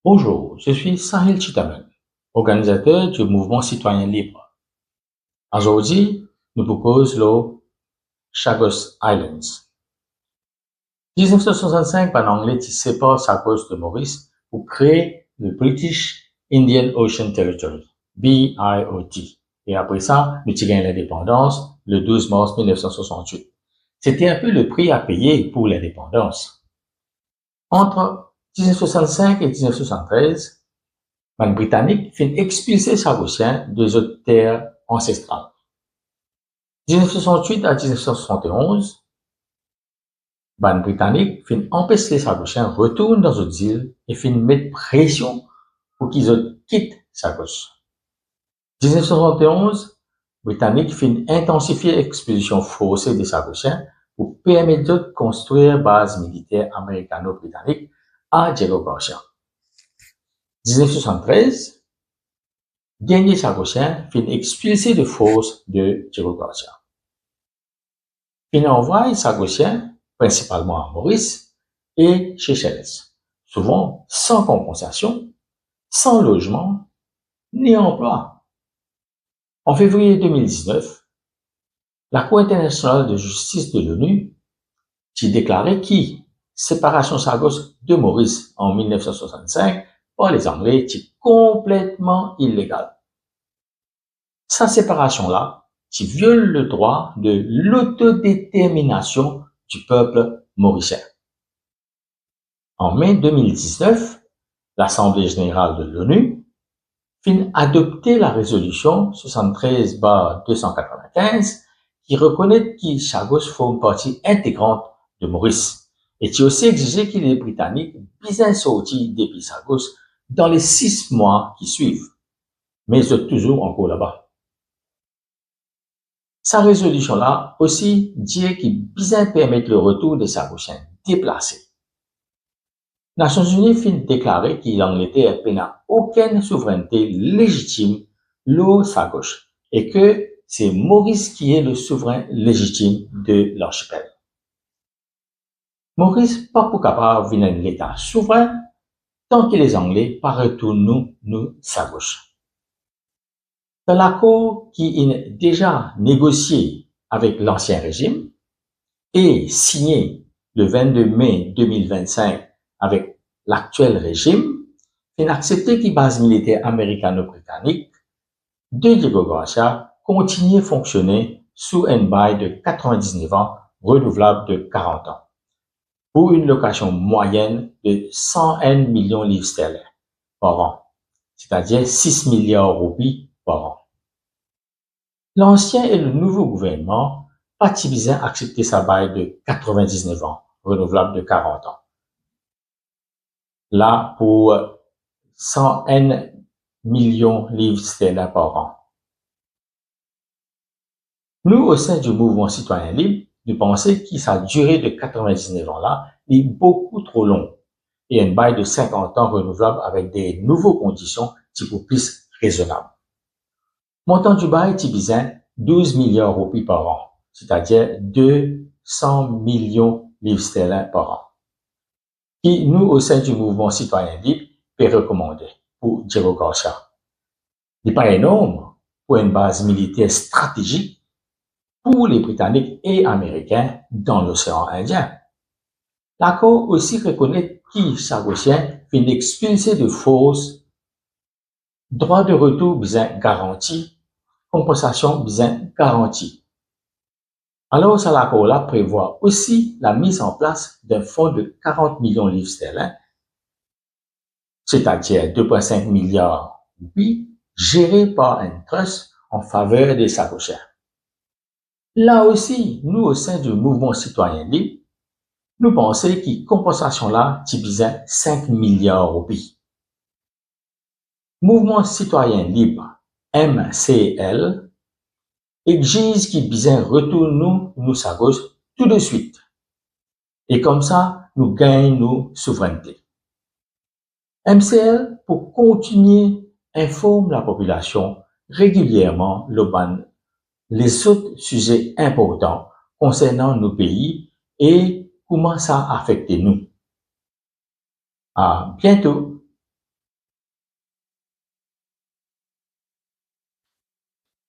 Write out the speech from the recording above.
Bonjour, je suis Sahil Chitaman, organisateur du mouvement citoyen libre. Aujourd'hui, nous proposons le Chagos Islands. 1965, en anglais, qui sépare Chagos de Maurice pour créer le British Indian Ocean Territory, BIOT. Et après ça, nous tirons l'indépendance le 12 mars 1968. C'était un peu le prix à payer pour l'indépendance. Entre 1965 et 1973, les Britanniques finissent expulser Sagossiens des autres terres ancestrales. 1968 à 1971, les Britanniques finissent empêcher les Sagossiens retournent dans d'autres îles et finissent mettre pression pour qu'ils quittent Sagos. 1971, les Britanniques finissent intensifier l'expulsion forcée des Sagossiens pour permettre de construire une base militaire américano-britannique à Diego Garcia. 1973, dernier Sagossien finit expulsé de force de Diego Garcia. Il envoie Sagossiens, principalement à Maurice et Seychelles, souvent sans compensation, sans logement, ni emploi. En février 2019, la Cour internationale de justice de l'ONU qui déclarait que séparation Sagos de Maurice en 1965 par les Anglais était complètement illégale. Sa séparation-là, qui viole le droit de l'autodétermination du peuple mauricien. En mai 2019, l'Assemblée générale de l'ONU finit adopter la résolution 73/295 qui reconnaît que Chagos forme partie intégrante de Maurice et qui aussi exigeait que les Britanniques puissent sortir depuis Chagos dans les 6 mois qui suivent. Mais ils sont toujours encore là-bas. Sa résolution-là aussi dit qu'il besoin permettre le retour des Sagossiens déplacés. Les Nations Unies finit déclarer qu'il l'Angleterre n'a aucune souveraineté légitime le Sagos et que c'est Maurice qui est le souverain légitime de l'archipel. Maurice pas pour capable de venir l'État souverain tant que les Anglais pas retournent nous Sagos. Dans l'accord qui est déjà négocié avec l'ancien régime et signé le 22 mai 2025 avec l'actuel régime, il a accepté que la base militaire américano-britannique de Diego Garcia continue à fonctionner sous un bail de 99 ans renouvelable de 40 ans pour une location moyenne de 101 millions de livres sterling par an, c'est-à-dire 6 milliards de roupies par an. L'ancien et le nouveau gouvernement participent à accepter sa bail de 99 ans, renouvelable de 40 ans. Là, pour 101 millions de livres sterling par an. Nous, au sein du mouvement citoyen libre, nous pensons que sa durée de 99 ans-là est beaucoup trop longue et une bail de 50 ans renouvelable avec des nouvelles conditions qui sont plus raisonnables. Montant du bail est bizarre 12 milliards de roupies par an, c'est-à-dire 200 millions de livres sterling par an, qui nous, au sein du mouvement citoyen libre, peut recommander pour Diego Garcia. Il n'est pas énorme pour une base militaire stratégique pour les Britanniques et Américains dans l'océan Indien. L'accord aussi reconnaît que Sagossiens finit expulsé de force, droit de retour bien garanti, compensation bien garantie. Alors, cet accord-là prévoit aussi la mise en place d'un fonds de 40 millions de livres sterling, c'est-à-dire 2,5 milliards de roupies, géré par un trust en faveur des Sagossiens. Là aussi, nous, au sein du mouvement citoyen libre, nous pensons que la compensation-là, c'est bien 5 milliards de roupies. Mouvement citoyen libre, MCL, exige qu'il bien retourne nous Sagos tout de suite. Et comme ça, nous gagnons nos souverainetés. MCL, pour continuer, informe la population régulièrement les autres sujets importants concernant nos pays et comment ça affecte nous. À bientôt.